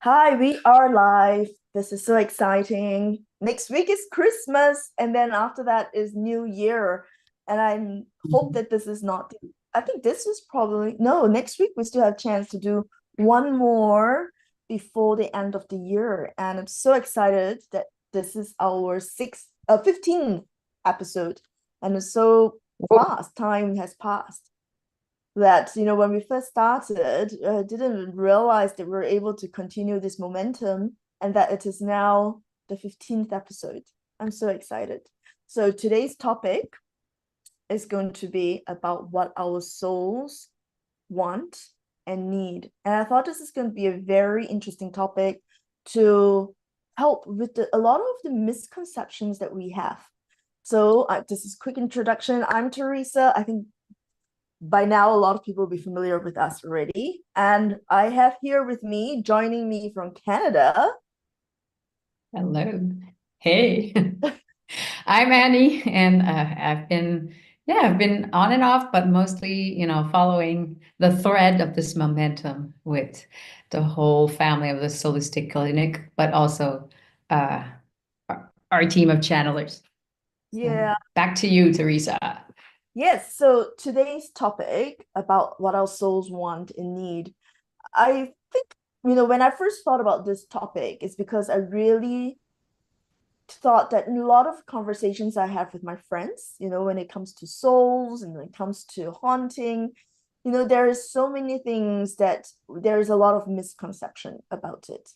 Hi, we are live. This is so exciting. Next week is Christmas, and then after that is New Year. And I hope Mhm. that this is not, I think this is probably, no, next week we still have a chance to do one more before the end of the year. And I'm so excited that this is our 15th episode. And it's so Oh, fast, time has passed that when we first started, didn't realize that we were able to continue this momentum and that it is now the 15th episode. I'm so excited. So today's topic is going to be about what our souls want and need. And I thought this is going to be a very interesting topic to help with a lot of the misconceptions that we have. So this is quick introduction. I'm Teresa. I think by now a lot of people will be familiar with us already. And I have here with me, joining me from Canada. hello. Hey, I'm Annie, and I've been on and off, but mostly, following the thread of this momentum with the whole family of the Solistic Clinic, but also uh, our team of channelers. So Yeah. back to you, Teresa. Yes. So today's topic about what our souls want and need. I think, when I first thought about this topic, it's because I really thought that in a lot of conversations I have with my friends, when it comes to souls and when it comes to haunting, there is so many things that there is a lot of misconception about it.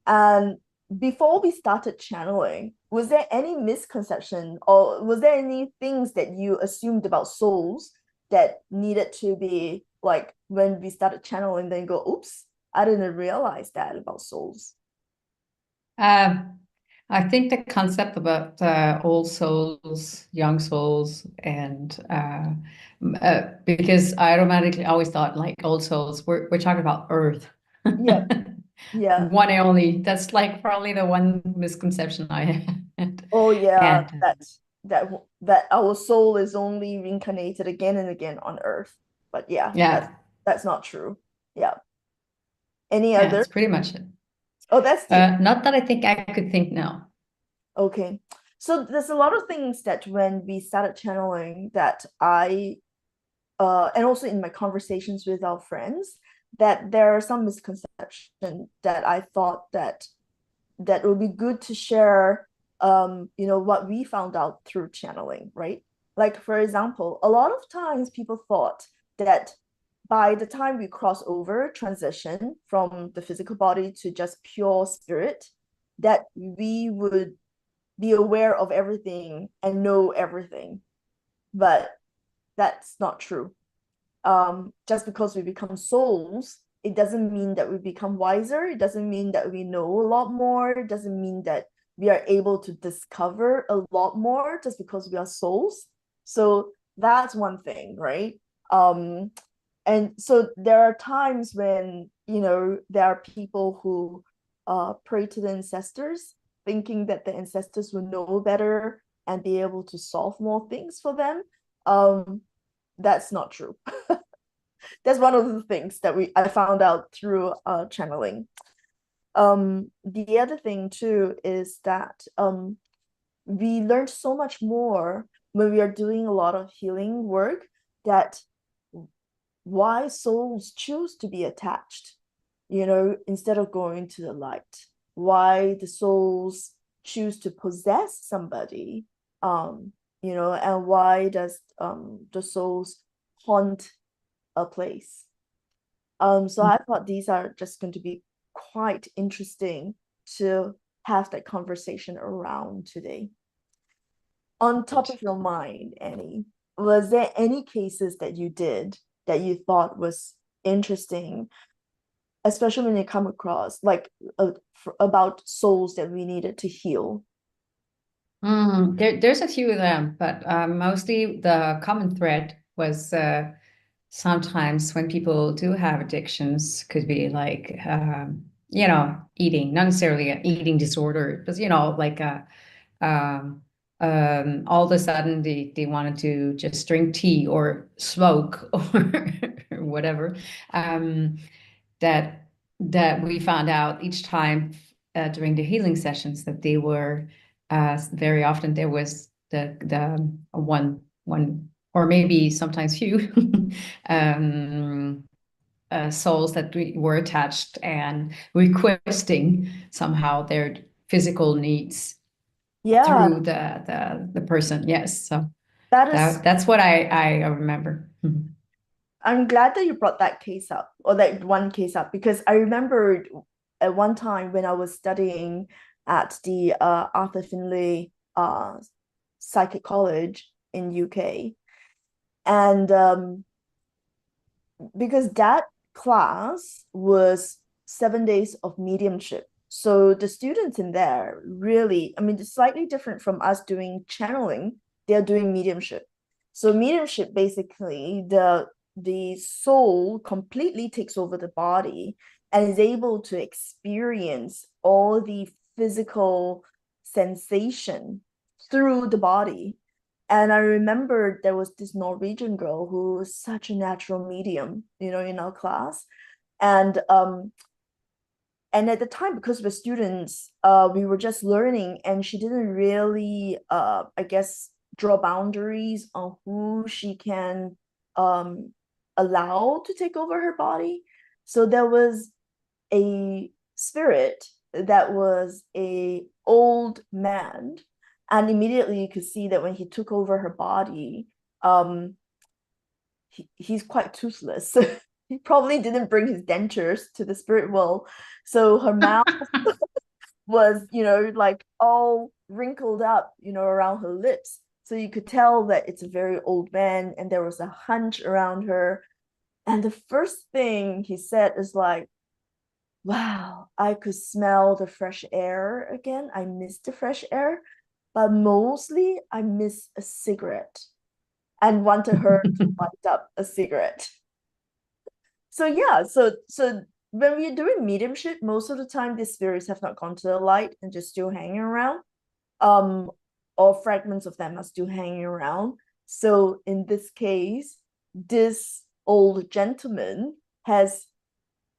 And before we started channeling, was there any misconception or was there any things that you assumed about souls that needed to be like when we started channeling, then go, oops, I didn't realize that about souls? Uh, I think the concept about old souls, young souls, and because I automatically always thought like old souls, we're talking about Earth. Yeah, yeah. One and only. That's like probably the one misconception I had. Oh yeah, And that our soul is only reincarnated again and again on Earth. But yeah, that's yeah, that's not true. Yeah. Any yeah, other? it's pretty much it. Oh, that's the Not that I think I could think now. okay. So there's a lot of things that when we started channeling that I and also in my conversations with our friends that there are some misconceptions that I thought that would be good to share what we found out through channeling, right? Like for example, a lot of times people thought that by the time we cross over transition from the physical body to just pure spirit, that we would be aware of everything and know everything, but that's not true. Just because we become souls, it doesn't mean that we become wiser. It doesn't mean that we know a lot more. It doesn't mean that we are able to discover a lot more just because we are souls. So that's one thing, right? Um, and so there are times when, there are people who pray to the ancestors, thinking that the ancestors will know better and be able to solve more things for them. Um, that's not true. That's one of the things that I found out through channeling. The other thing too is that we learned so much more when we are doing a lot of healing work that why souls choose to be attached, instead of going to the light. Why the souls choose to possess somebody, and why does the souls haunt a place. So I thought these are just going to be quite interesting to have that conversation around today. On top of your mind, Annie, was there any cases that you did that you thought was interesting, especially when you come across like about souls that we needed to heal? There's a few of them, but mostly the common thread was sometimes when people do have addictions, could be like, eating, not necessarily an eating disorder, but, like um, all of a sudden they wanted to just drink tea or smoke or whatever. Um, that. that we found out each time during the healing sessions that they were very often there was the one or maybe sometimes few um, souls that we were attached and requesting somehow their physical needs Yeah, through the person. Yes, so that is, that's what I remember. Mhm. I'm glad that you brought that case up, or that one case up, because I remembered at one time when I was studying at the Arthur Finlay Psychic College in UK. And because that class was 7 days of mediumship. So the students in there really, I mean, it's slightly different from us doing channeling. They're doing mediumship. So mediumship basically the soul completely takes over the body and is able to experience all the physical sensation through the body. And I remember there was this Norwegian girl who was such a natural medium, in our class. And and at the time, because we're students, we were just learning, and she didn't really, I guess, draw boundaries on who she can um allow to take over her body. So there was a spirit that was a old man, and immediately you could see that when he took over her body, um he's quite toothless. He probably didn't bring his dentures to the spirit world, so her mouth was, like all wrinkled up, around her lips, so you could tell that it's a very old man, and there was a hunch around her. And the first thing he said is like, wow, I could smell the fresh air again. I miss the fresh air, but mostly I miss a cigarette, and wanted her to light up a cigarette. So yeah, so when we're doing mediumship, most of the time these spirits have not gone to the light and just still hanging around. Um, or fragments of them are still hanging around. So in this case, this old gentleman has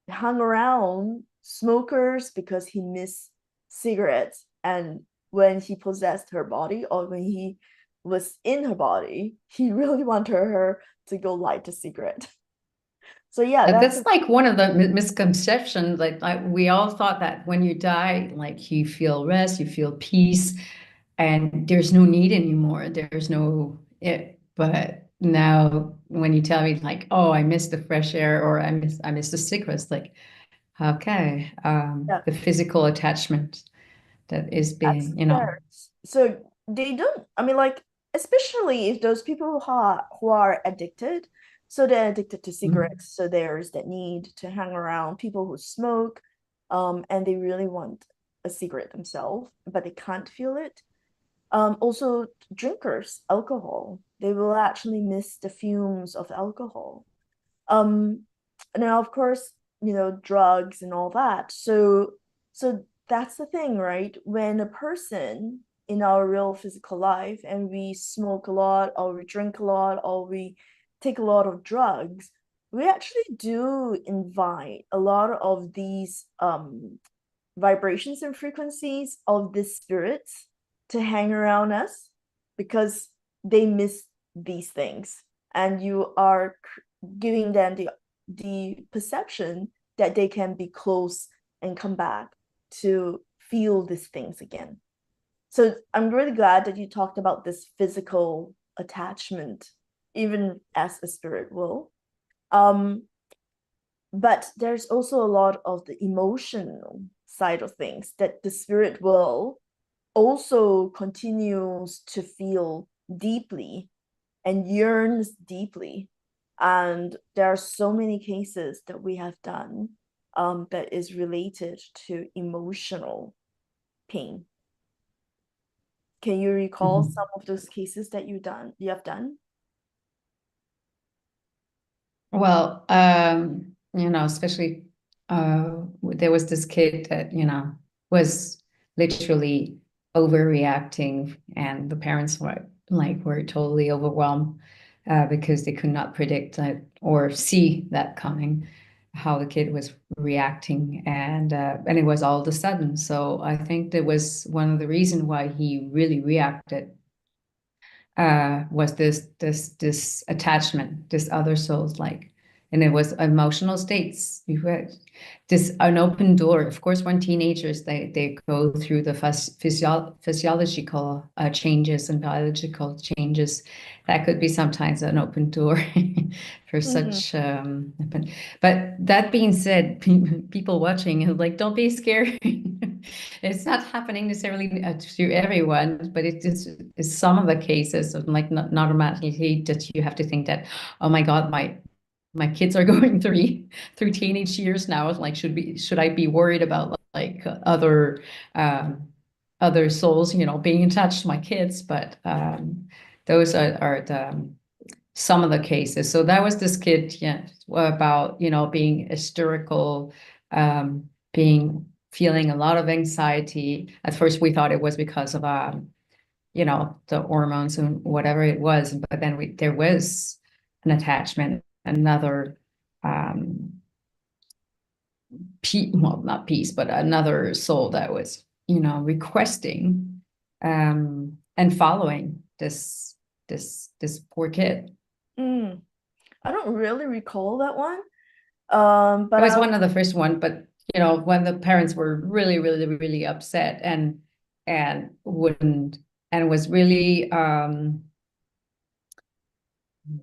hung around smokers because he missed cigarettes. And when he possessed her body, or when he was in her body, he really wanted her to go light a cigarette. So yeah, that's That's a, like one of the misconceptions. Like we all thought that when you die, like you feel rest, you feel peace, and there's no need anymore. There's no it. But now, when you tell me like, oh, I miss the fresh air, or I miss the cigarettes, like, okay, yeah, the physical attachment that is that's being, there. So they don't, I mean, like, especially if those people who are addicted, so they're addicted to Mhm. cigarettes, so there's that need to hang around people who smoke, and they really want a cigarette themselves, but they can't feel it. Also, drinkers, alcohol, they will actually miss the fumes of alcohol. Um, Now, of course, drugs and all that. So that's the thing, right? When a person in our real physical life, and we smoke a lot, or we drink a lot, or we take a lot of drugs, we actually do invite a lot of these vibrations and frequencies of the spirits to hang around us, because they miss these things, and you are giving them the perception that they can be close and come back to feel these things again. So I'm really glad that you talked about this physical attachment, even as a spirit will. um but there's also a lot of the emotional side of things that the spirit will also continues to feel deeply and yearns deeply. And there are so many cases that we have done, that is related to emotional pain. Can you recall some Mhm. of those cases that you have done? Well, especially there was this kid that, was literally overreacting, and the parents were totally overwhelmed because they could not predict that or see that coming. how the kid was reacting, and it was all of a sudden. So I think that was one of the reasons why he really reacted, was this attachment, this other souls like, and it was emotional states. You had this an open door. Of course, when teenagers they go through the physiological changes and biological changes, that could be sometimes an open door for Mhm. such. But that being said, people watching, like, don't be scared. It's not happening necessarily to everyone, but it is some of the cases of, like, not automatically that you have to think that, oh my God, my kids are going through teenage years now. Like, should I be worried about, like, other souls, being attached to my kids? But those are the some of the cases. So that was this kid, yeah, about, being hysterical, being feeling a lot of anxiety. At first, we thought it was because of the hormones and whatever it was, but then there was an attachment, another well, not peace, but another soul that was, requesting and following this poor kid. Mm. I don't really recall that one. It But was I one of the first one, but when the parents were really, really, really upset and wouldn't and was really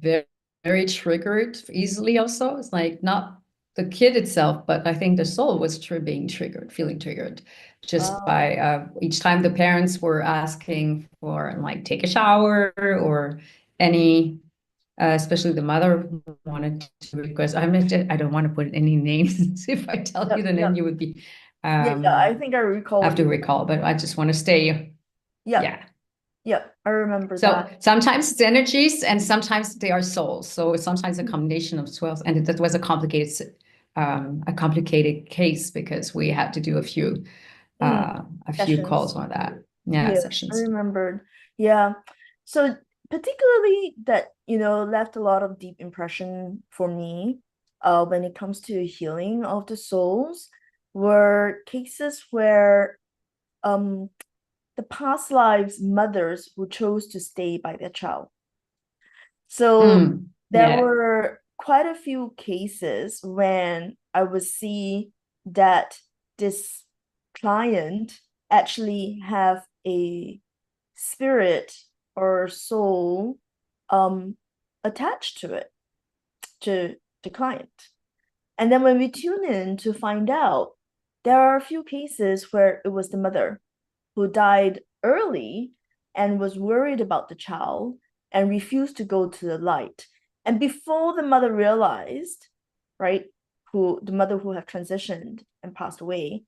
very, very triggered easily also. It's like not the kid itself, but I think the soul was being triggered, feeling triggered just wow. by each time the parents were asking for, like, take a shower or any especially the mother wanted to request. I don't want to put any names. If I tell you Yep, the name, yep. you would be Yeah, I think I recall have what to you. recall. But I just want to stay. Yep, Yeah. yep. I remember So that. sometimes it's energies, and sometimes they are souls. So it's sometimes a Mm. combination of 12, and that was a complicated case because we had to do Mm. a few calls Sessions. on that. Yeah, Yeah, I sessions. remembered. Yeah. So particularly that, left a lot of deep impression for me, when it comes to healing of the souls, were cases where um the past lives mothers who chose to stay by their child. So there Yeah. were quite a few cases when I would see that this client actually have a spirit or soul um attached to it, to the client. And then when we tune in to find out, there are a few cases where it was the mother who died early and was worried about the child and refused to go to the light. And before the mother realized, right, who the mother who have transitioned and passed away,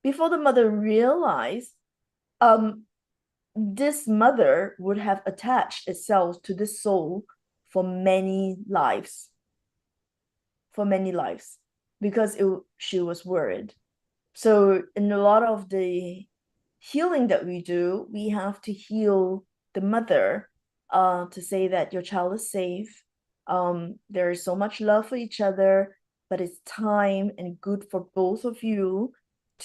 before the mother realized, um, this mother would have attached itself to this soul for many lives, for many lives, because she was worried. So in a lot of the healing that we do, we have to heal the mother, to say that your child is safe. There is so much love for each other, but it's time and good for both of you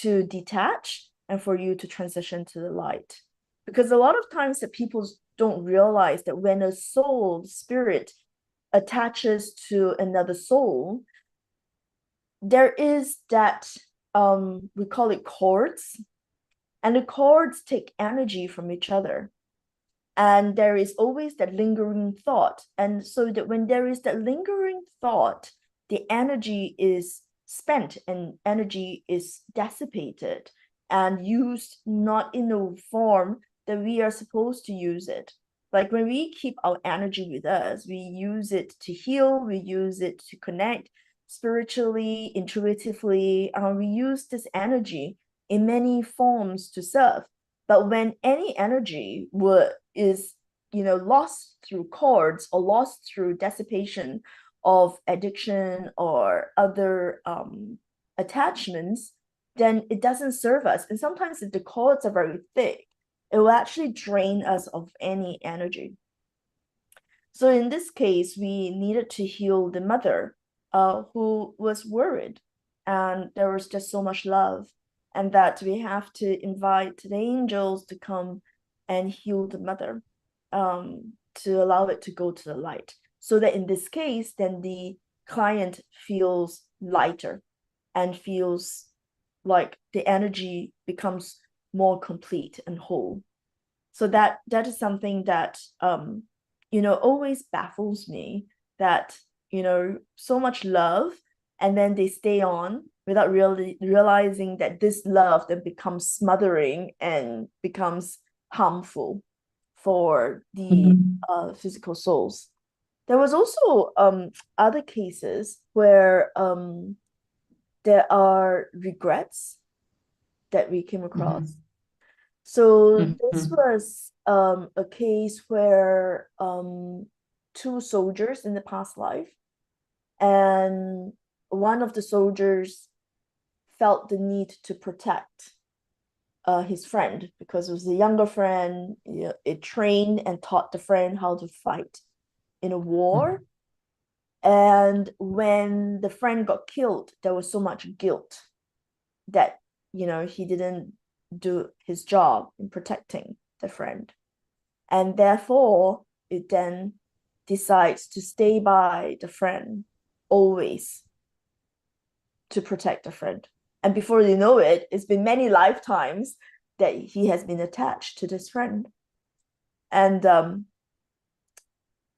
to detach and for you to transition to the light. Because a lot of times that people don't realize that when a soul spirit attaches to another soul, there is that, we call it cords, and the cords take energy from each other, and there is always that lingering thought, and so that when there is that lingering thought, the energy is spent and energy is dissipated and used not in the form that we are supposed to use it. Like when we keep our energy with us, we use it to heal, we use it to connect spiritually, intuitively, and we use this energy in many forms to serve. But when any energy is, lost through cords or lost through dissipation of addiction or other attachments, then it doesn't serve us. And sometimes if the cords are very thick, it will actually drain us of any energy. So in this case, we needed to heal the mother, who was worried, and there was just so much love, and that we have to invite the angels to come and heal the mother, to allow it to go to the light, so that in this case, then the client feels lighter and feels like the energy becomes more complete and whole. So that is something that always baffles me, that so much love, and then they stay on without really realizing that this love then becomes smothering and becomes harmful for the Mhm. physical souls. There was also other cases where there are regrets that we came across. Mhm. So this Mhm. was a case where two soldiers in the past life, and one of the soldiers felt the need to protect his friend because it was a younger friend. It trained and taught the friend how to fight in a war. Mhm. And when the friend got killed, there was so much guilt that he didn't do his job in protecting the friend, and therefore it then decides to stay by the friend always, to protect the friend. And before you know it, it's been many lifetimes that he has been attached to this friend. And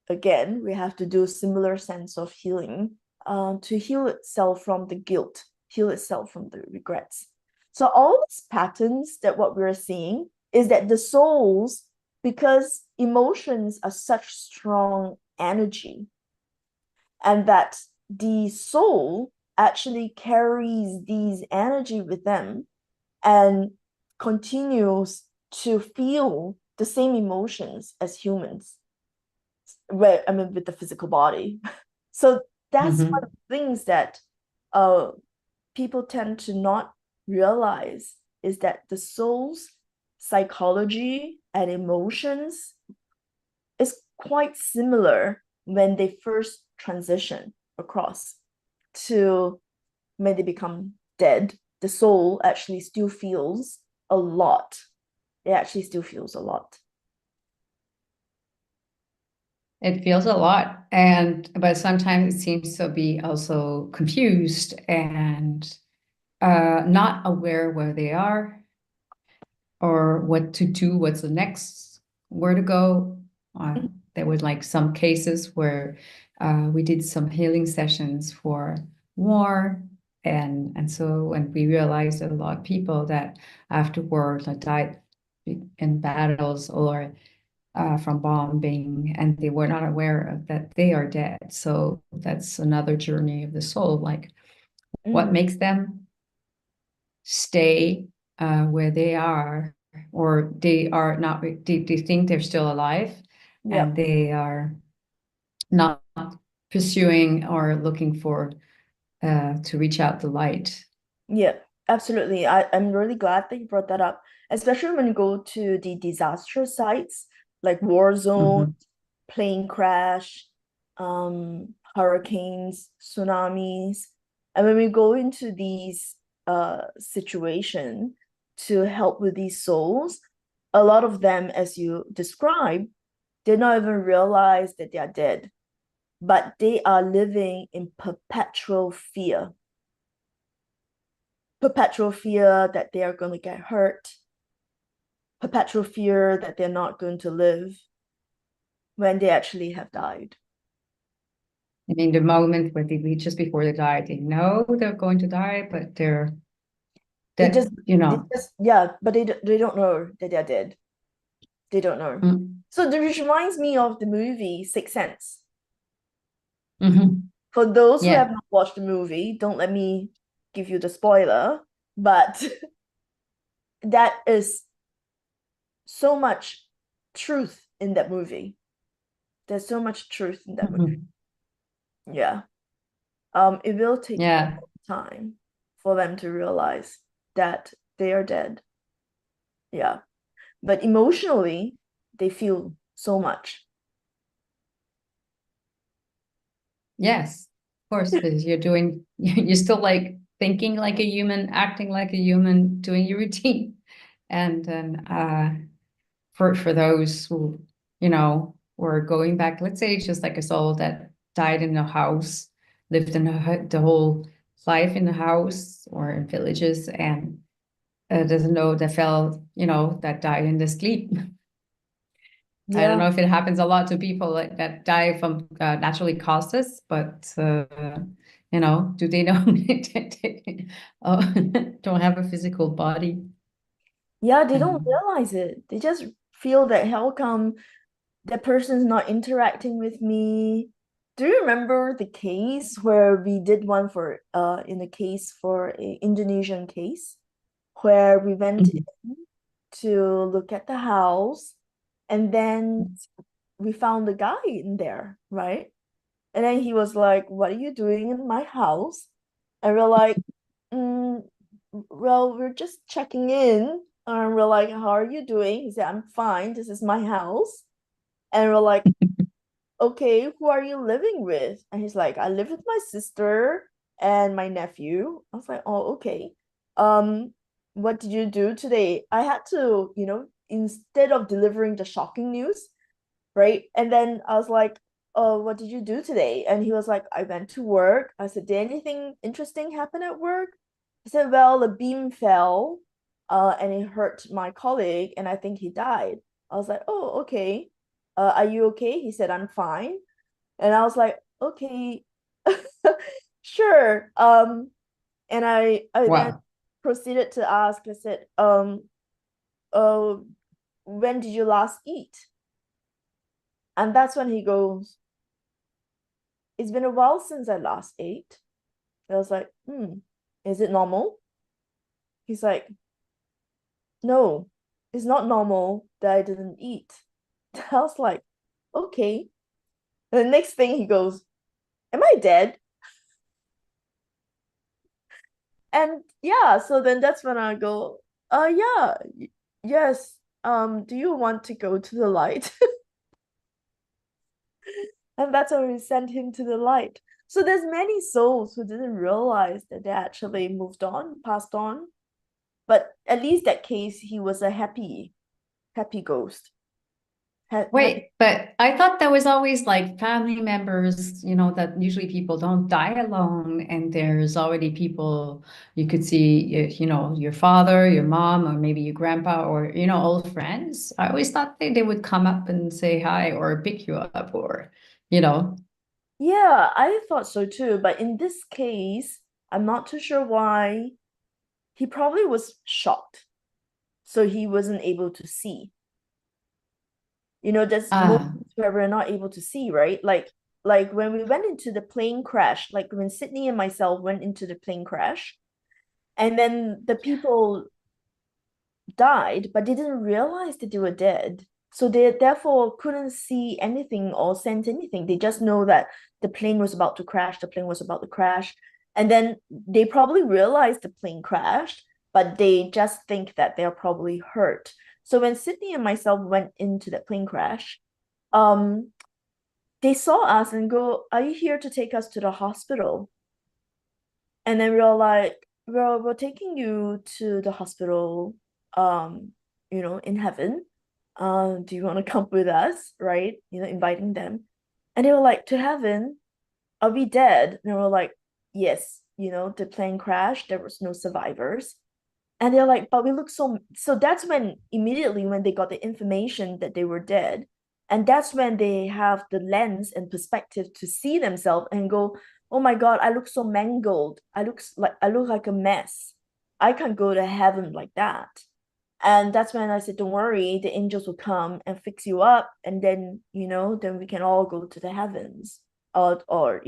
again, we have to do a similar sense of healing, to heal itself from the guilt, heal itself from the regrets. So all these patterns, that what we're seeing is that the souls, because emotions are such strong energy, and that the soul actually carries these energy with them and continues to feel the same emotions as humans, where I mean with the physical body. So that's one of Mhm. the things that uh people tend to not realize, is that the soul's psychology and emotions is quite similar when they first transition across to when they become dead. The soul actually still feels a lot. It actually still feels a lot. It feels a lot, and but sometimes it seems to be also confused and not aware where they are or what to do, what's the next, where to go. There were like some cases where we did some healing sessions for war, and so and we realized that a lot of people that afterward like, died in battles or from bombing, and they were not aware of that they are dead. So that's another journey of the soul, like what Mm, makes them stay where they are, or they are not, they think they're still alive yeah. and they are not pursuing or looking for to reach out the light. Yeah, absolutely. I'm really glad that you brought that up, especially when you go to the disaster sites like war zone, Mhm. plane crash, hurricanes, tsunamis. And when we go into these situation to help with these souls, a lot of them, as you describe, did not even realize that they are dead, but they are living in perpetual fear that they are going to get hurt, perpetual fear that they're not going to live when they actually have died. I mean, the moment where they just before they die, they know they're going to die, but they're They that, just, yeah, but they don't know that they're dead. They don't know. mm, So this reminds me of the movie Sixth Sense. mhm. For those who have Yeah. not watched the movie, don't let me give you the spoiler, but that is so much truth in that movie. There's so much truth in that movie. Mhm. Yeah. It will take a Yeah. long time for them to realize that they are dead. Yeah. But emotionally, they feel so much. Yes. course, because you're doing, you're still like thinking like a human, acting like a human, doing your routine. And then for those who, were going back, let's say just like a soul that died in a house, lived in the whole life in the house or in villages, and doesn't know that fell, that died in the sleep. I don't Yeah. know if it happens a lot to people like that die from naturally causes, but do they know oh, don't have a physical body? Yeah, they don't Um, realize it. They just feel that how come that person's not interacting with me. Do you remember the case where we did one for in a case for a Indonesian case where we went mhm. in to look at the house and then we found the guy in there, right? And then he was like, "What are you doing in my house?" And we're like, mm, "Well, we're just checking in." And we're like, "How are you doing?" He said, "I'm fine. This is my house." And we're like, "Okay, who are you living with?" And he's like, "I live with my sister and my nephew." I was like, "Oh, okay. Um, what did you do today?" I had to, instead of delivering the shocking news, right? And then I was like, "Oh, what did you do today?" And he was like, "I went to work." I said, "Did anything interesting happen at work?" He said, "Well, the beam fell, and it hurt my colleague, and I think he died." I was like, "Oh, okay. Are you okay?" He said, "I'm fine." And I was like, "Okay, sure." And I then Wow. proceeded to ask, I said, when did you last eat?" And that's when he goes, "It's been a while since I last ate." And I was like, is it normal?" He's like, "No, it's not normal that I didn't eat." I was like, "Okay." And the next thing he goes, "Am I dead?" And yeah, so then that's when I go, yeah, yes. Do you want to go to the light?" And that's when we sent him to the light. So there's many souls who didn't realize that they actually moved on, passed on. But at least that case, he was a happy ghost. Happy. Wait, but I thought there was always like family members, that usually people don't die alone, and there's already people you could see, your father, your mom, or maybe your grandpa, or old friends. I always thought they would come up and say hi or pick you up, or you know. Yeah, I thought so too. But in this case, I'm not too sure why. He probably was shocked. So he wasn't able to see. There's Ah, moments where we're not able to see, right? Like when we went into the plane crash, like when Sydney and myself went into the plane crash, and then the people died, but they didn't realize that they were dead. So they therefore couldn't see anything or sense anything. They just know that the plane was about to crash, the plane was about to crash. And then they probably realized the plane crashed, but they just think that they're probably hurt. So when Sydney and myself went into the plane crash, um, they saw us and go, "Are you here to take us to the hospital?" And then we were like, we're taking you to the hospital, um, in heaven. Do you want to come with us? Right? Inviting them. And they were like, "To heaven? Are we dead?" And we were like, "Yes, the plane crashed, there was no survivors." And they're like, "But we look so." That's when immediately when they got the information that they were dead. And that's when they have the lens and perspective to see themselves and go, "Oh my God, I look so mangled. I look like a mess. I can't go to heaven like that." And that's when I said, "Don't worry, the angels will come and fix you up, and then we can all go to the heavens." Or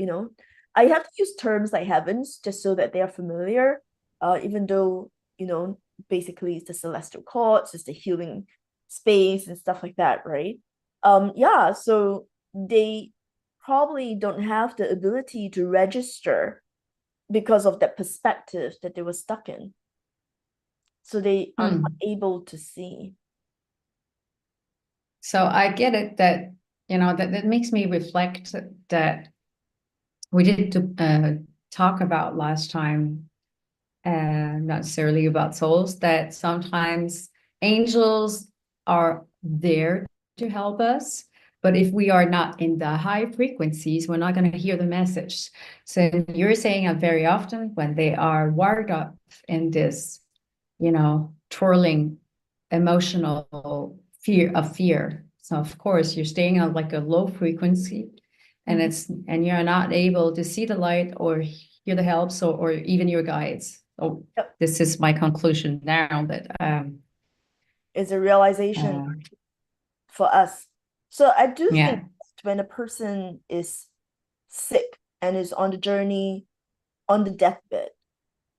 I have to use terms like heavens just so that they are familiar. Even though, you know, basically it's the celestial courts, it's the healing space and stuff like that, right? Yeah, so they probably don't have the ability to register because of that perspective that they were stuck in. So they are not hmm. able to see. So I get it that, that makes me reflect that we did talk about last time, not necessarily about souls, that sometimes angels are there to help us. But if we are not in the high frequencies, we're not going to hear the message. So you're saying that very often when they are wired up in this, twirling emotional fear. So of course you're staying on like a low frequency, and Mhm. you're not able to see the light or hear the help, so or even your guides. Oh, Yep. this is my conclusion now, but Is a realization uh, for us. So I do think yeah, when a person is sick and is on the journey on the deathbed,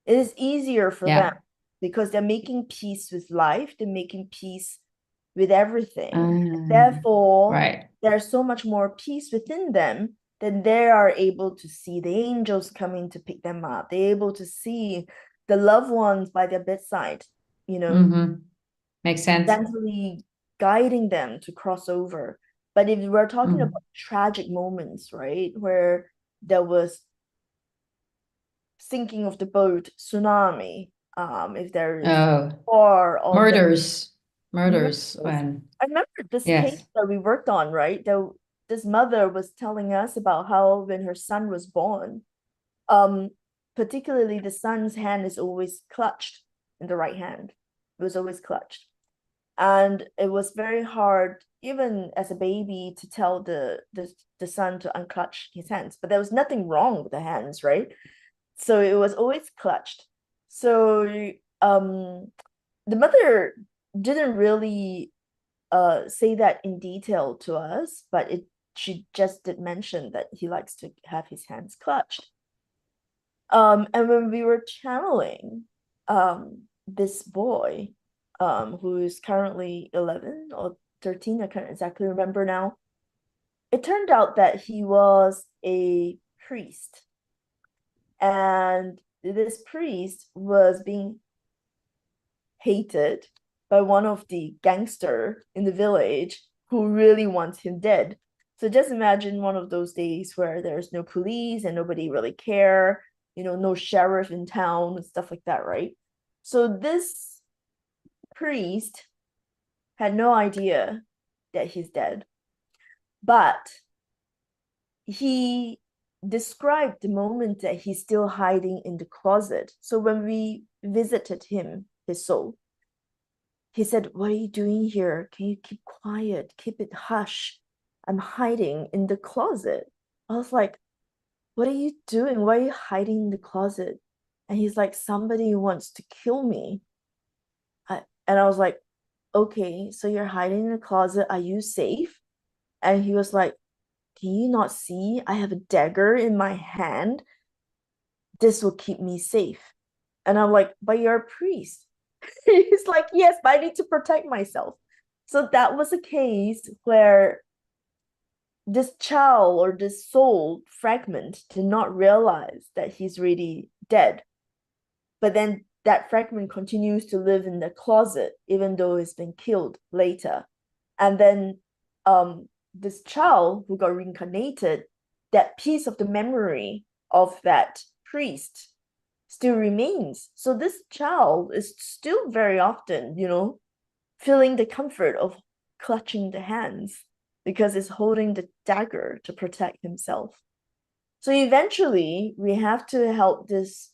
it is easier for them yeah, because they're making peace with life, they're making peace with everything. um, Therefore, right. there's so much more peace within them that they are able to see the angels coming to pick them up. They're able to see the loved ones by their bedside, you know, Mm-hmm. Makes sense. gently guiding them to cross over. But if we're talking Mm. about tragic moments, right, where there was sinking of the boat, tsunami, if there is Oh, war or the murders, murders, murders. when I remember this case yes. that we worked on, right? This mother was telling us about how when her son was born, um, particularly the son's hand is always clutched in the right hand. It was always clutched. And it was very hard, even as a baby, to tell the son to unclutch his hands. But there was nothing wrong with the hands, right? So it was always clutched. So the mother didn't really say that in detail to us, but it she just did mention that he likes to have his hands clutched. And when we were channeling this boy, who is currently 11 or 13, I can't exactly remember now. It turned out that he was a priest, and this priest was being hated by one of the gangster in the village who really wants him dead. So just imagine one of those days where there's no police and nobody really care, no sheriff in town and stuff like that, right? So this priest had no idea that he's dead, but he described the moment that he's still hiding in the closet. So when we visited him, his soul, he said, "What are you doing here? Can you keep quiet? Keep it hush. I'm hiding in the closet." I was like, "What are you doing? Why are you hiding in the closet?" And he's like, "Somebody wants to kill me." And I was like, "Okay, so you're hiding in the closet. Are you safe?" And he was like, "Can you not see? I have a dagger in my hand. This will keep me safe." And I'm like, "But you're a priest." He's like, "Yes, but I need to protect myself." So that was a case where this child or this soul fragment did not realize that he's really dead. But then that fragment continues to live in the closet, even though it's been killed later. And then this child who got reincarnated, that piece of the memory of that priest still remains. So this child is still very often, feeling the comfort of clutching the hands because it's holding the dagger to protect himself. So eventually, we have to help this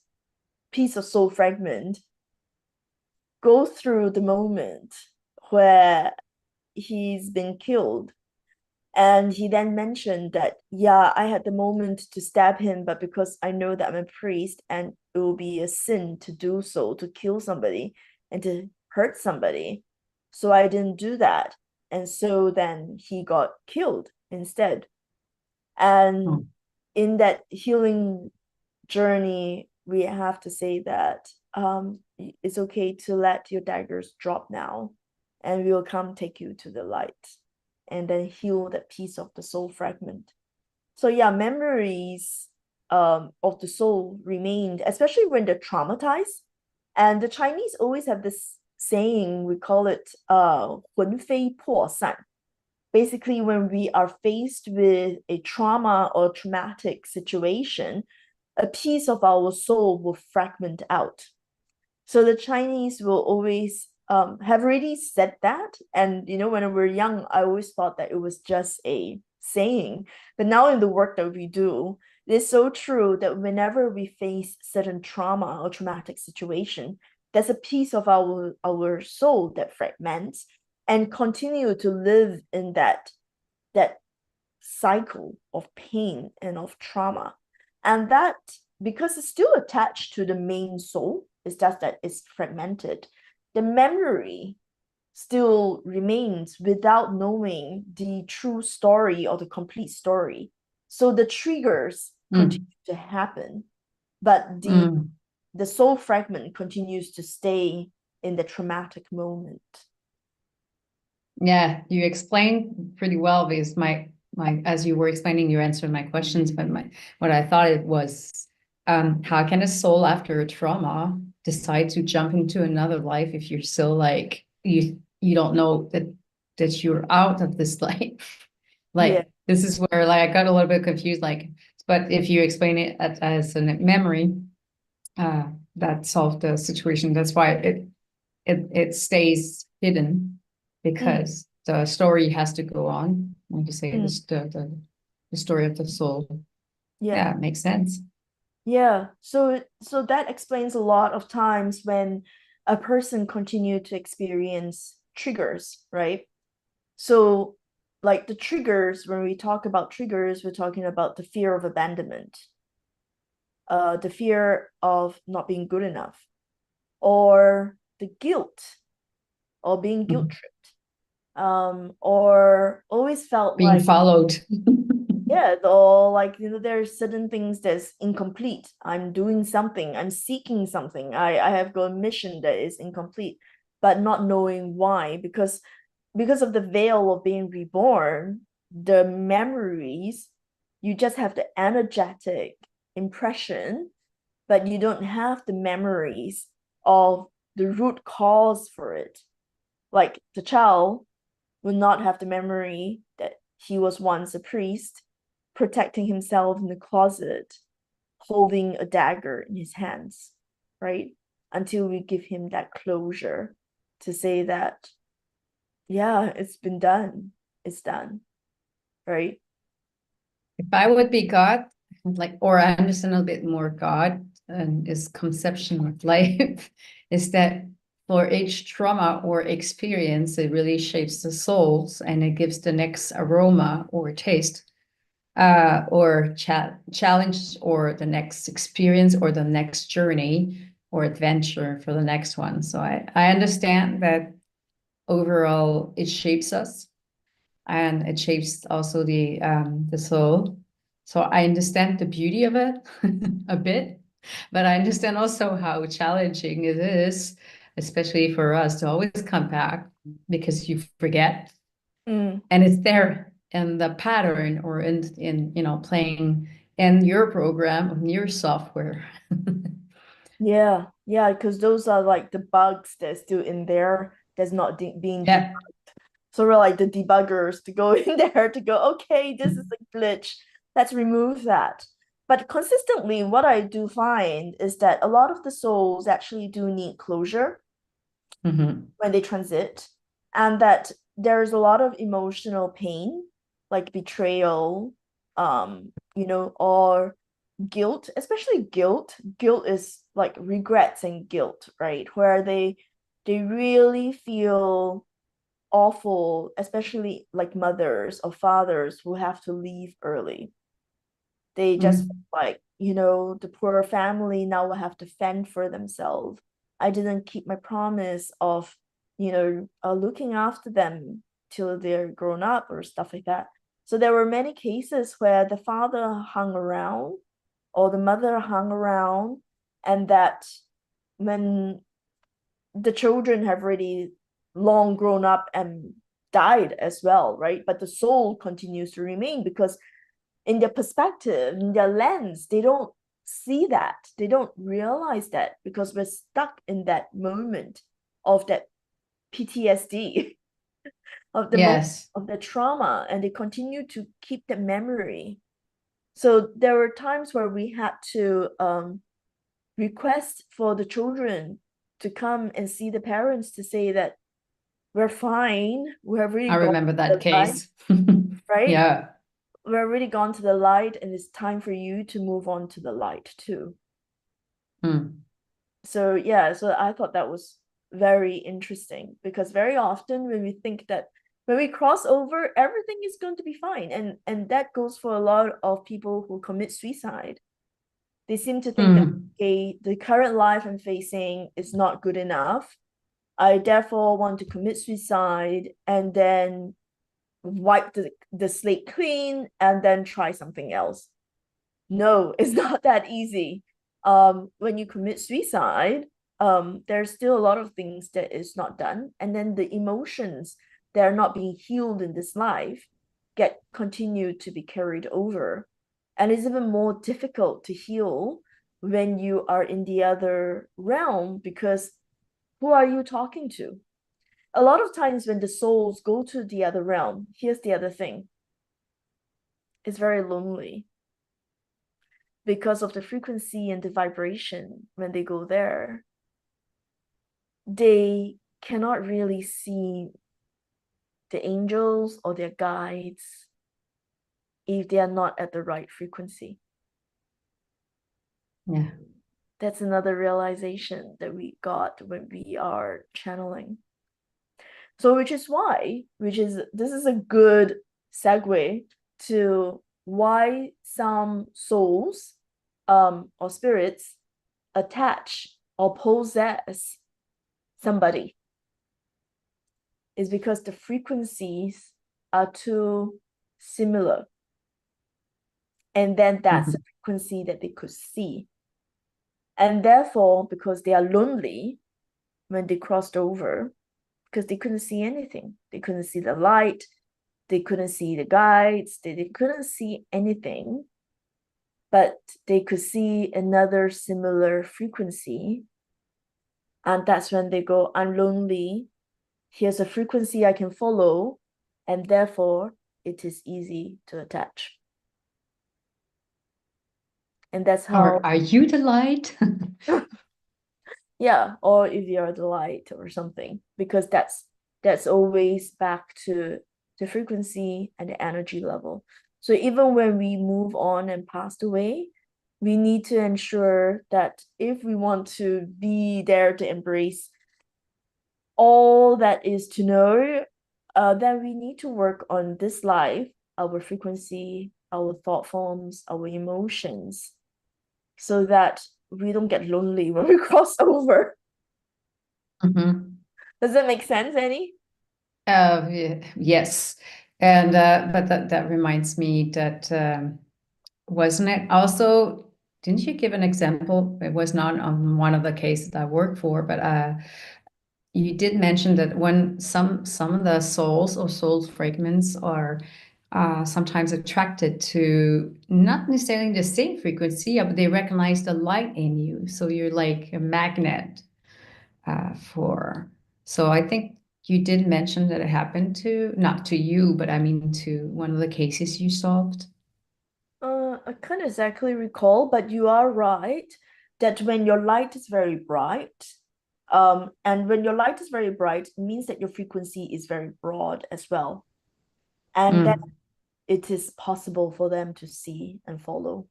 piece of soul fragment go through the moment where he's been killed. And he then mentioned that, yeah, I had the moment to stab him, but because I know that I'm a priest and it will be a sin to do so, to kill somebody and to hurt somebody. So I didn't do that. And so then he got killed instead. And Oh. in that healing journey, we have to say that it's okay to let your daggers drop now, and we will come take you to the light and then heal that piece of the soul fragment. So yeah, memories of the soul remained, especially when they're traumatized. And the Chinese always have this saying, we call it 魂飞魄散. basically when we are faced with a trauma or traumatic situation, a piece of our soul will fragment out. So the Chinese will always have already said that. And, when we were young, I always thought that it was just a saying. But now in the work that we do, it is so true that whenever we face certain trauma or traumatic situation, there's a piece of our soul that fragments and continue to live in that cycle of pain and of trauma. And that, because it's still attached to the main soul, it's just that it's fragmented. The memory still remains without knowing the true story or the complete story. So the triggers continue Mm. to happen, but the Mm. the soul fragment continues to stay in the traumatic moment. Yeah, you explained pretty well because my as you were explaining, you answered my questions, but what I thought it was, how can a soul after a trauma decide to jump into another life if you're still like you don't know that you're out of this life? Yeah. Like this is where like I got a little bit confused, like, but if you explain it as a memory, uh, that solved the situation. That's why it stays hidden Mm, because the story has to go on. Like you say, mm, this the story of the soul. yeah. Yeah, it makes sense. Yeah, so that explains a lot of times when a person continue to experience triggers, right? So like the triggers, when we talk about triggers, we're talking about the fear of abandonment, the fear of not being good enough, or the guilt, or being guilt Mhm. tripped, or always felt Being like, followed. yeah, or like, there's certain things that's incomplete. I'm doing something, I'm seeking something. I have got a mission that is incomplete, but not knowing why, because of the veil of being reborn, the memories, you just have the energetic impression, but you don't have the memories of the root cause for it. Like the child will not have the memory that he was once a priest, protecting himself in the closet, holding a dagger in his hands, right? Until we give him that closure to say that, yeah, it's been done. It's done, right? If I would be God, like, or I understand a bit more God and his conception of life, is that for each trauma or experience, it really shapes the souls and it gives the next aroma or taste, or challenge, or the next experience, or the next journey or adventure for the next one. So I understand that overall it shapes us and it shapes also the soul. So I understand the beauty of it a bit, but I understand also how challenging it is, especially for us to always come back because you forget, Mm, and it's there in the pattern or in playing in your program in your software. yeah, yeah, because those are like the bugs that's still in there that's not being debugged. Yeah. So we're like the debuggers to go in there to go, okay, this is a glitch. Let's remove that. But consistently, what I do find is that a lot of the souls actually do need closure Hmm. when they transit, and that there's a lot of emotional pain, like betrayal, or guilt, especially guilt. Guilt is like regrets and guilt, right? Where they really feel awful, especially like mothers or fathers who have to leave early. They just Mm. like, the poor family now will have to fend for themselves. I didn't keep my promise of, looking after them till they're grown up or stuff like that. So there were many cases where the father hung around or the mother hung around, and that when the children have already long grown up and died as well, right? But the soul continues to remain because in their perspective, in their lens, they don't see that. They don't realize that because we're stuck in that moment of that PTSD. of the moment Yes. of the trauma, and they continue to keep the memory. So there were times where we had to request for the children to come and see the parents to say that we're fine, we have really I gone remember to that the light, case. right? Yeah. We're really gone to the light, and it's time for you to move on to the light too. Mm. So yeah, so I thought that was very interesting, because very often when we think that when we cross over, everything is going to be fine, and that goes for a lot of people who commit suicide. They seem to think that, Mm. okay, the current life I'm facing is not good enough. I therefore want to commit suicide and then wipe the slate clean and then try something else. No, it's not that easy. When you commit suicide, there's still a lot of things that is not done, and then the emotions that are not being healed in this life get continued to be carried over, and it's even more difficult to heal when you are in the other realm, because who are you talking to? A lot of times when the souls go to the other realm, here's the other thing: it's very lonely, because of the frequency and the vibration. When they go there, they cannot really see the angels or their guides if they are not at the right frequency. Yeah. That's another realization that we got when we are channeling. So, this is a good segue to why some souls or spirits attach or possess somebody, is because the frequencies are too similar. And then that's the Mhm. frequency that they could see. And therefore, because they are lonely when they crossed over, because they couldn't see anything, they couldn't see the light, they couldn't see the guides, they couldn't see anything, but they could see another similar frequency. And that's when they go, I'm lonely. Here's a frequency I can follow, and therefore it is easy to attach. And that's Or how, are you the light? yeah, or if you're the light or something, because that's always back to the frequency and the energy level. So even when we move on and passed away, we need to ensure that if we want to be there to embrace all that is to know, then we need to work on this life, our frequency, our thought forms, our emotions, so that we don't get lonely when we cross over. Mhm. Does that make sense, Annie? Yes. And but that reminds me that wasn't it also, didn't you give an example? It was not on one of the cases I worked for, but you did mention that when some of the souls or soul fragments are sometimes attracted to not necessarily the same frequency, but they recognize the light in you. So you're like a magnet for. So I think you did mention that it happened to, not to you, but I mean to one of the cases you solved. I can't exactly recall, but you are right that when your light is very bright, and when your light is very bright, it means that your frequency is very broad as well. And then Mm, it is possible for them to see and follow.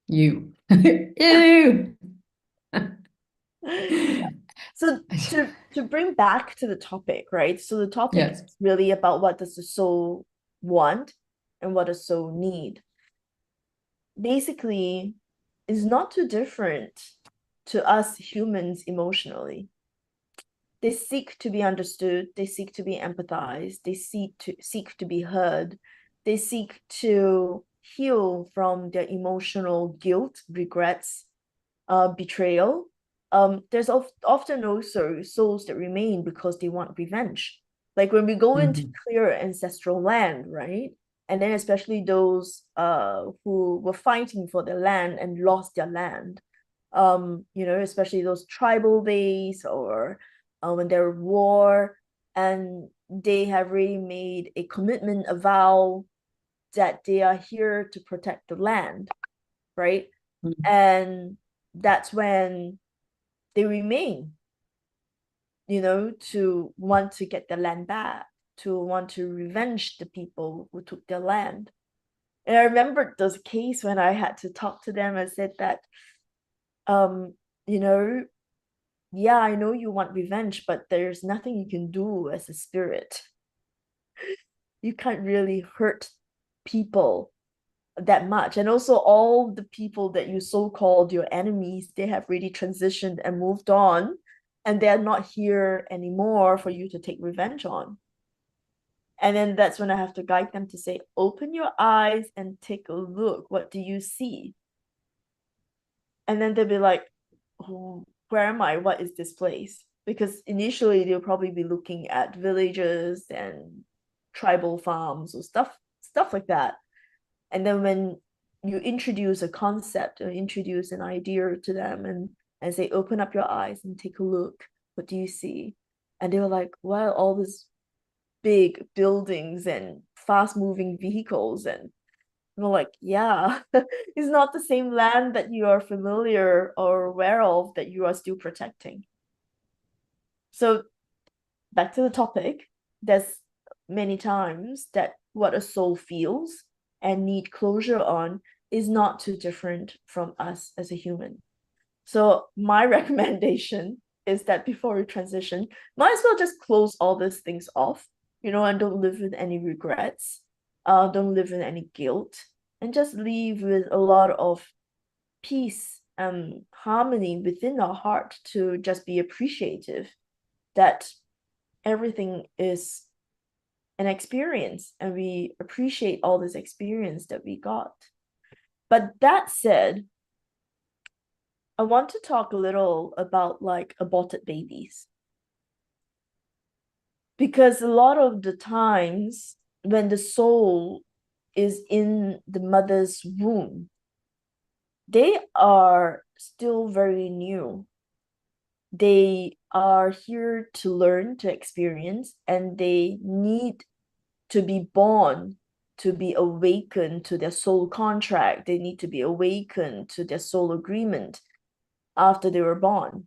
you. Ew. So to bring back to the topic, right? So the topic Yes. is really about what does the soul want and what does soul need. Basically, is not too different to us humans emotionally. They seek to be understood, they seek to be empathized, they seek to be heard, they seek to heal from their emotional guilt, regrets, betrayal. There's often also souls that remain because they want revenge. Like when we go into Mhm. clear ancestral land, right? And then especially those who were fighting for their land and lost their land. Especially those tribal days, or when there were war, and they have really made a commitment, a vow that they are here to protect the land, right? Mm. And that's when they remain, to want to get the land back, to want to revenge the people who took their land. And I remember those case when I had to talk to them and said that, um, you know, yeah, I know you want revenge, but there's nothing you can do as a spirit. You can't really hurt people that much. And also all the people that you so-called your enemies, they have really transitioned and moved on, and they're not here anymore for you to take revenge on. And then that's when I have to guide them to say, open your eyes and take a look. What do you see? And then they'll be like, oh, where am I? What is this place? Because initially they'll probably be looking at villages and tribal farms or stuff like that. And then when you introduce a concept or introduce an idea to them and say, open up your eyes and take a look, what do you see? And they were like, well, all these big buildings and fast moving vehicles. And we're like, yeah, it's not the same land that you are familiar or aware of that you are still protecting. So back to the topic, there's many times that what a soul feels and need closure on is not too different from us as a human. So my recommendation is that before we transition, might as well just close all these things off, and don't live with any regrets, don't live with any guilt, and just leave with a lot of peace and harmony within our heart to just be appreciative that everything is an experience and we appreciate all this experience that we got. But that said, I want to talk a little about like aborted babies. Because a lot of the times when the soul is in the mother's womb, they are still very new. They are here to learn, to experience, and they need to be born to be awakened to their soul contract. They need to be awakened to their soul agreement after they were born.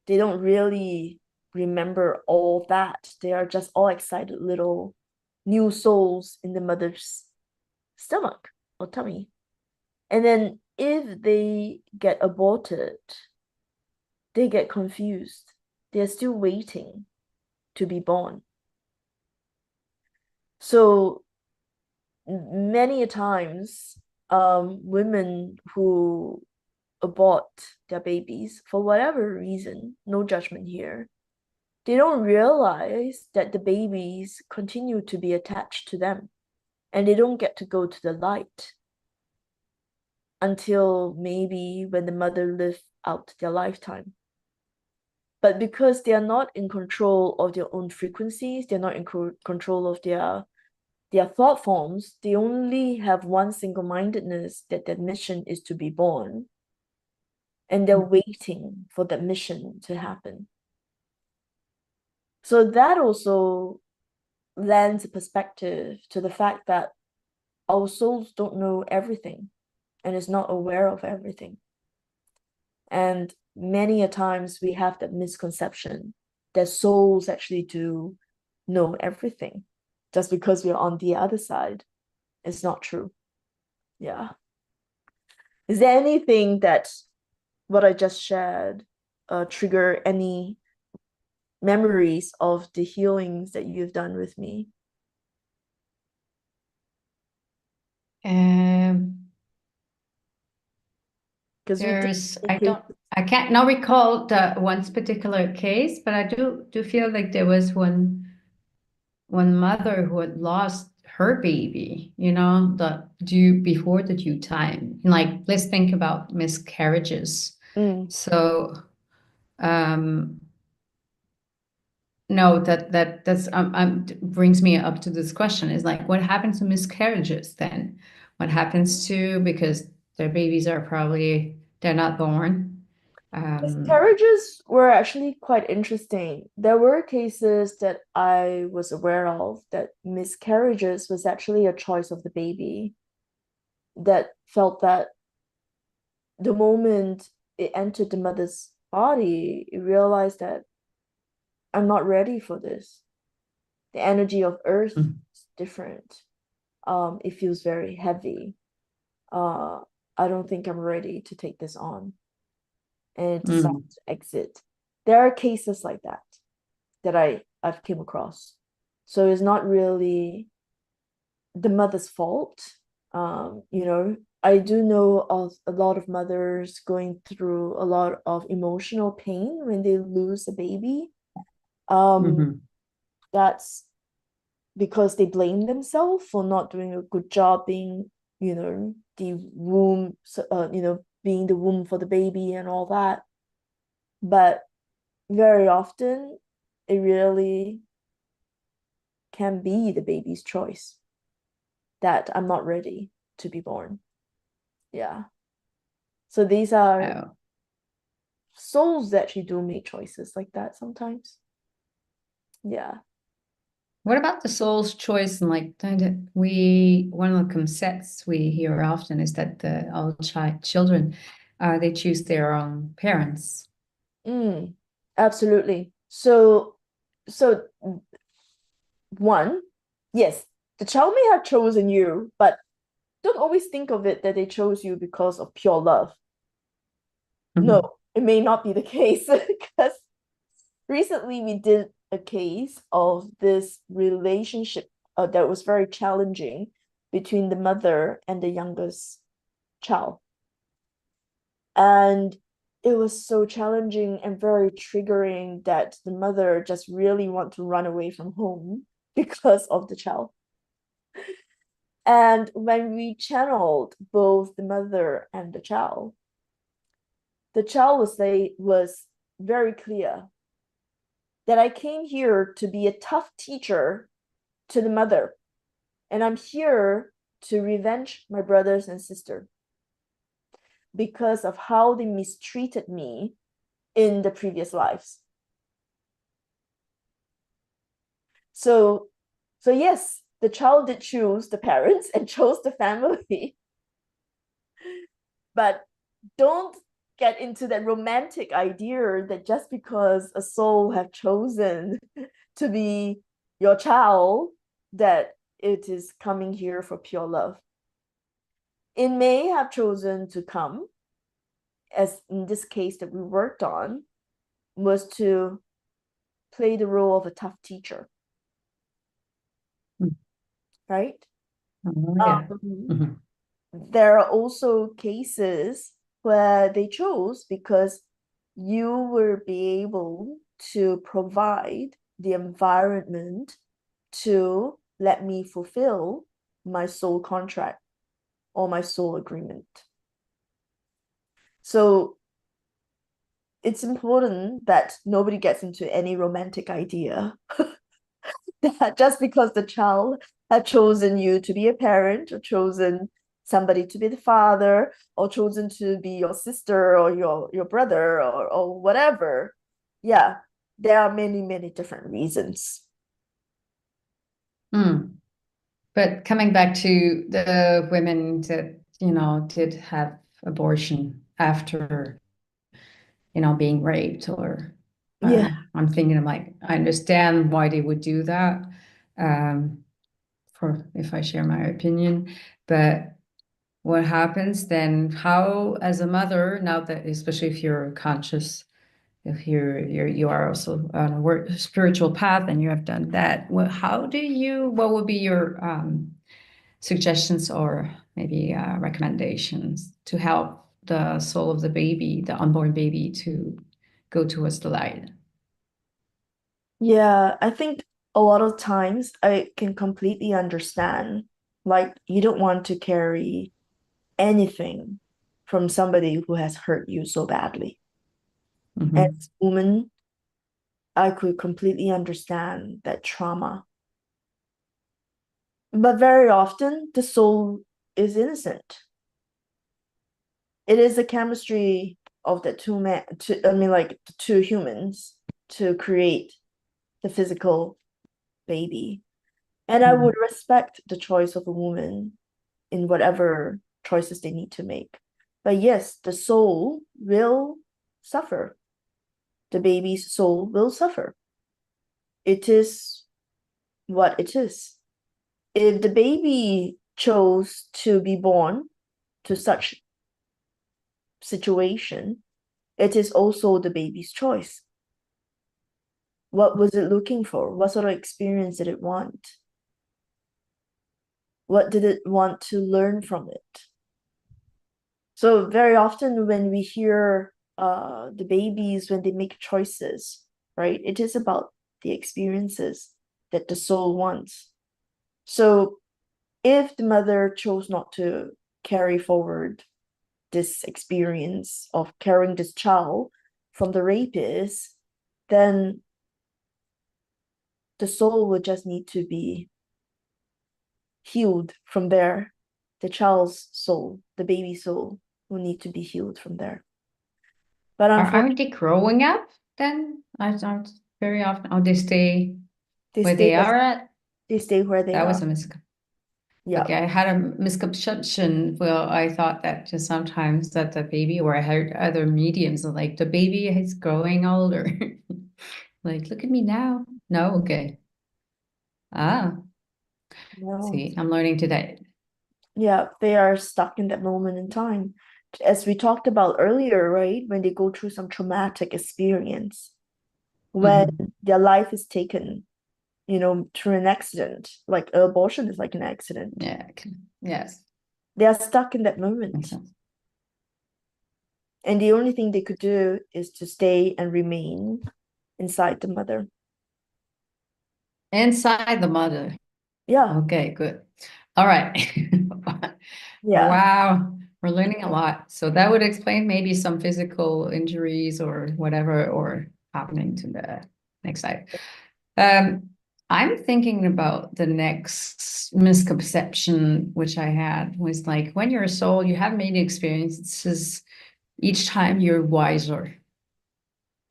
They don't really remember all that. They are just all excited little new souls in the mother's stomach or tummy. And then if they get aborted, they get confused. They're still waiting to be born. So many times, women who abort their babies for whatever reason, no judgment here, they don't realize that the babies continue to be attached to them and they don't get to go to the light until maybe when the mother lives out their lifetime. But because they are not in control of their own frequencies, they're not in control of their thought forms, they only have one single-mindedness that their mission is to be born. And they're waiting for that mission to happen. So that also lends a perspective to the fact that our souls don't know everything and is not aware of everything. And many a times we have that misconception that souls actually do know everything. Just because we're on the other side, it's not true. Yeah. Is there anything that what I just shared trigger any memories of the healings that you've done with me? Um, Because we did there's, in case. I can't now recall the one particular case, but I do feel like there was one mother who had lost her baby, the before the due time. Like, let's think about miscarriages. Mm, So, um, no, that's brings me up to this question is like, what happens to miscarriages then? What happens to, because their babies are probably, they're not born. Um, Miscarriages were actually quite interesting. There were cases that I was aware of that miscarriages was actually a choice of the baby that felt that the moment it entered the mother's body, it realized that I'm not ready for this. The energy of earth mm, is different. It feels very heavy. Uh, I don't think I'm ready to take this on, and it decides mm, to exit. There are cases like that that I've came across. So it's not really the mother's fault. I do know of a lot of mothers going through a lot of emotional pain when they lose a baby. Um, mhm, that's because they blame themselves for not doing a good job being, the womb, being the womb for the baby and all that. But very often, it really can be the baby's choice that I'm not ready to be born. Yeah. So these are oh. souls that actually do make choices like that sometimes. Yeah. What about the soul's choice? And like we, one of the concepts we hear often is that all children, they choose their own parents. Mm, absolutely. So one, yes, the child may have chosen you, but don't always think of it that they chose you because of pure love. No, Mhm, it may not be the case because recently we did a case of this relationship that was very challenging between the mother and the youngest child. And it was so challenging and very triggering that the mother just really want to run away from home because of the child. And when we channeled both the mother and the child was very clear that I came here to be a tough teacher to the mother, and I'm here to revenge my brothers and sister because of how they mistreated me in the previous lives. So, so yes, the child did choose the parents and chose the family, but don't get into that romantic idea that just because a soul have chosen to be your child, that it is coming here for pure love. It may have chosen to come, as in this case that we worked on, was to play the role of a tough teacher, mm. right? Oh, yeah. Um, Mhm, there are also cases where they chose because you will be able to provide the environment to let me fulfill my soul contract or my soul agreement. So it's important that nobody gets into any romantic idea that just because the child had chosen you to be a parent or chosen somebody to be the father or chosen to be your sister or your brother or whatever. Yeah, there are many different reasons. mm. But coming back to the women that, did have abortion after, being raped or Yeah. I'm thinking I'm like, I understand why they would do that, um, for if I share my opinion, but what happens then? How, as a mother, now that especially if you're conscious, if you are also on a spiritual path and you have done that, what would be your suggestions or maybe recommendations to help the soul of the baby, the unborn baby, to go towards the light? Yeah, I think a lot of times I can completely understand. Like, you don't want to carry anything from somebody who has hurt you so badly. As Hmm. a woman, I could completely understand that trauma. But very often, the soul is innocent. It is a chemistry. of the two men, I mean, like the two humans to create the physical baby. And I would Mhm. respect the choice of a woman in whatever choices they need to make. But yes, the soul will suffer. The baby's soul will suffer. It is what it is. If the baby chose to be born to such situation, it is also the baby's choice. What was it looking for? What sort of experience did it want? What did it want to learn from it? So very often when we hear the babies when they make choices, right? It is about the experiences that the soul wants. So if the mother chose not to carry forward this experience of carrying this child from the rapist, then the soul would just need to be healed from there. The child's soul, the baby soul, will need to be healed from there. But Aren't unfortunately, they growing up then? I don't very often. Oh, they stay they where stay they as are at. they stay where they That was are. a miscon. Yeah, Okay, I had a misconception. Well, I thought that just sometimes that the baby, or I heard other mediums like the baby is growing older. Like, look at me now. No, okay. Ah, no, see, I'm learning today. yeah, they are stuck in that moment in time. As we talked about earlier, right? When they go through some traumatic experience, when Hmm. their life is taken, through an accident, like abortion is like an accident. Yeah. Yes. They are stuck in that Makes moment. sense. And the only thing they could do is to stay and remain inside the mother. Inside the mother. Yeah, Okay, good. All right. yeah, Wow, we're learning a lot. So that would explain maybe some physical injuries or whatever, or happening to the next side. Um, I'm thinking about the next misconception which I had was like when you're a soul, you have many experiences. Each time you're wiser.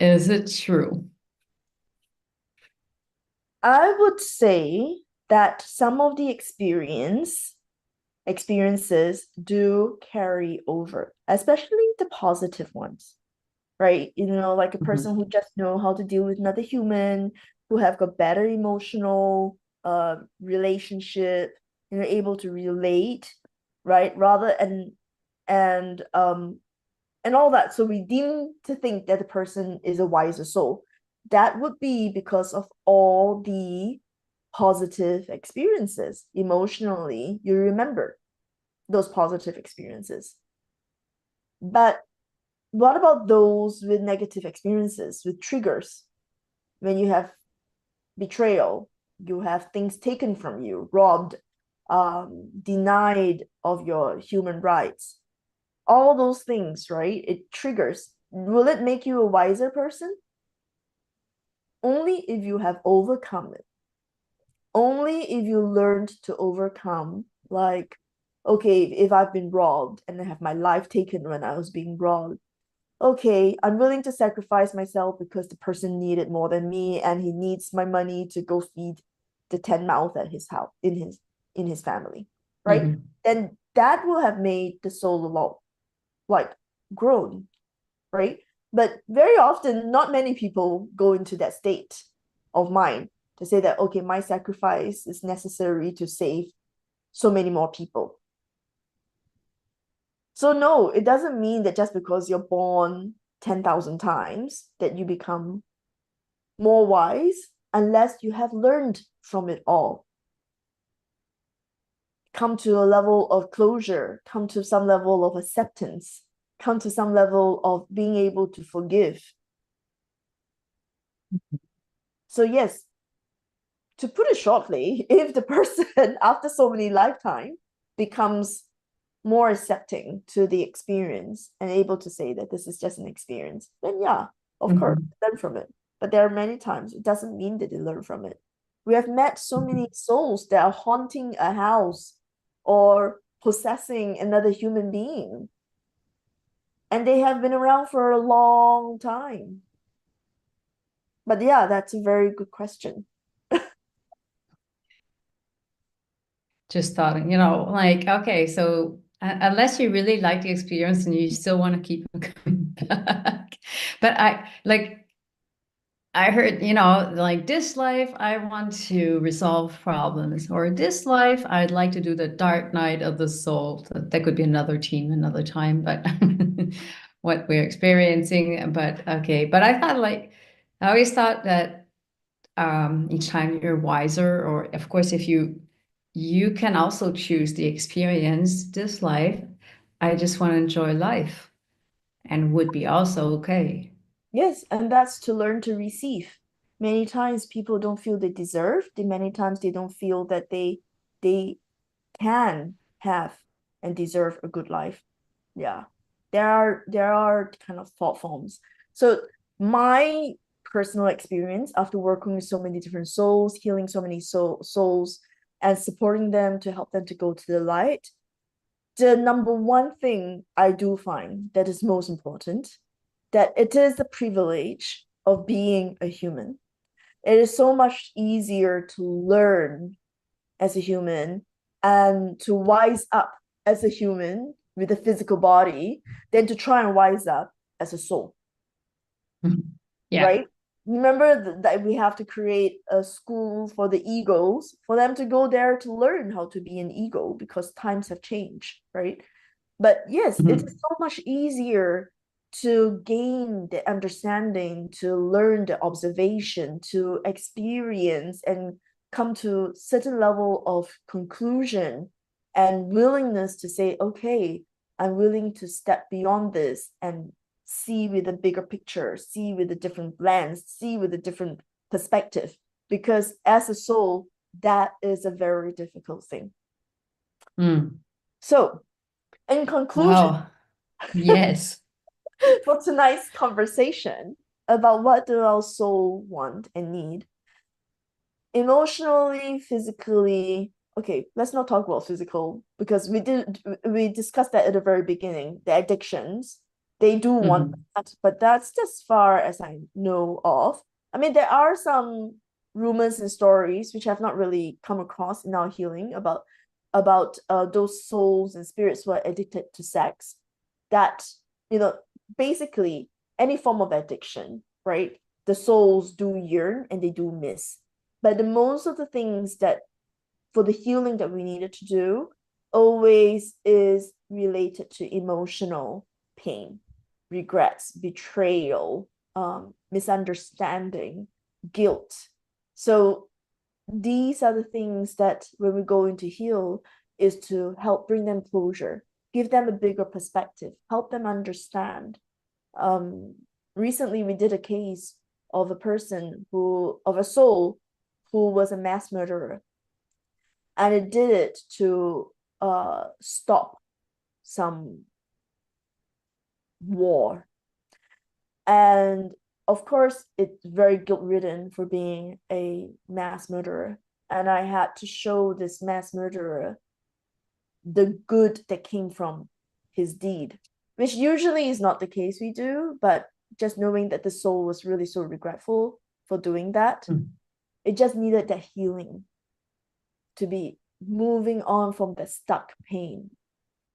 Is it true? I would say that some of the experiences do carry over, especially the positive ones, right? Like a Mhm. person who just know how to deal with another human, who have got better emotional relationship, able to relate, right? Rather and all that. So we deem to think that the person is a wiser soul. That would be because of all the positive experiences emotionally. You remember those positive experiences. But what about those with negative experiences, with triggers? When you have betrayal, you have things taken from you, robbed, denied of your human rights, all those things, right? It triggers. Will it make you a wiser person? Only if you have overcome it. Only if you learned to overcome, like, okay, if I've been robbed and I have my life taken when I was being robbed, okay, I'm willing to sacrifice myself because the person needed more than me and he needs my money to go feed the 10 mouths at his house in his family, right? Mhm. Then that will have made the soul a lot like grown, right? But very often, not many people go into that state of mind to say that, okay, my sacrifice is necessary to save so many more people. So, no, it doesn't mean that just because you're born 10,000 times that you become more wise unless you have learned from it all. Come to a level of closure, come to some level of acceptance, come to some level of being able to forgive. So, yes, to put it shortly, if the person after so many lifetimes becomes more accepting to the experience and able to say that this is just an experience, then yeah, of course, Mhm. learn from it. But there are many times it doesn't mean that they learn from it. We have met so many souls that are haunting a house or possessing another human being. and they have been around for a long time. But yeah, that's a very good question. Just thought, like, okay, so unless you really like the experience and you still want to keep coming back. But I heard, like this life, I want to resolve problems, or this life, I'd like to do the dark night of the soul. That could be another team, another time, but what we're experiencing. But okay, but I always thought that each time you're wiser, or of course, if you can also choose the experience, this life. I just want to enjoy life and would be also okay. Yes, and that's to learn to receive. Many times people don't feel they deserve. Many times they don't feel that they can have and deserve a good life. Yeah. There are kind of thought forms. So my personal experience after working with so many different souls, healing so many souls, and supporting them to help them to go to the light, the number one thing I do find that is most important, that it is the privilege of being a human. It is so much easier to learn as a human and to wise up as a human with a physical body than to try and wise up as a soul, Yeah. right? Remember that we have to create a school for the egos for them to go there to learn how to be an ego because times have changed, right? But yes, it is Mhm. so much easier to gain the understanding, to learn the observation, to experience and come to certain level of conclusion and willingness to say, okay, I'm willing to step beyond this and see with a bigger picture, see with a different lens, see with a different perspective. Because as a soul, that is a very difficult thing. Mm. So, in conclusion, Wow. Yes. for tonight's conversation about what do our soul want and need emotionally, physically. Okay, let's not talk about physical because we discussed that at the very beginning. The addictions, they do want Mhm. that, but that's as far as I know of. I mean, there are some rumors and stories which have not really come across in our healing about those souls and spirits who are addicted to sex. That you know, basically any form of addiction, right? The souls do yearn and they do miss, but the most of the things that for the healing that we needed to do always is related to emotional pain, regrets, betrayal, misunderstanding, guilt. So these are the things that when we go into heal is to help bring them closure, give them a bigger perspective, help them understand. um Recently we did a case of a person who of a soul who was a mass murderer, and it did it to stop some war. And of course it's very guilt ridden for being a mass murderer, and I had to show this mass murderer the good that came from his deed, which usually is not the case we do, but just knowing that the soul was really so regretful for doing that, Mm. it just needed that healing to be moving on from the stuck pain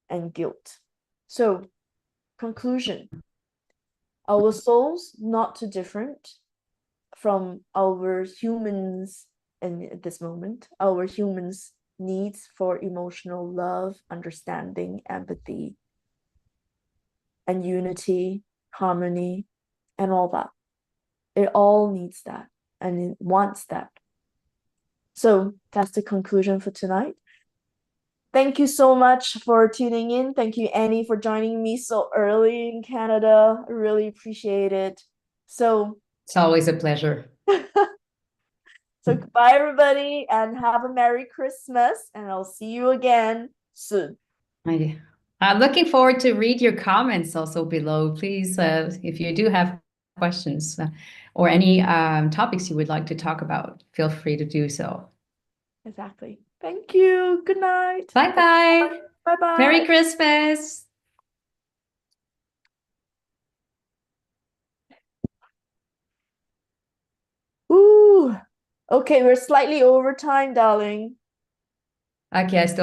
and guilt. So, conclusion, our souls not too different from our humans in this moment, our humans' needs for emotional love, understanding, empathy, and unity, harmony, and all that. It all needs that and it wants that. So that's the conclusion for tonight. Thank you so much for tuning in. Thank you, Annie, for joining me so early in Canada. I really appreciate it. So, It's always a pleasure. so goodbye, everybody, and have a Merry Christmas. And I'll see you again soon. I, I'm looking forward to read your comments also below. Please, if you do have questions or any topics you would like to talk about, feel free to do so. Exactly. Thank you. Good night. Bye bye. Bye Merry bye. Christmas. Ooh. Okay, we're slightly over time, darling. Okay, I still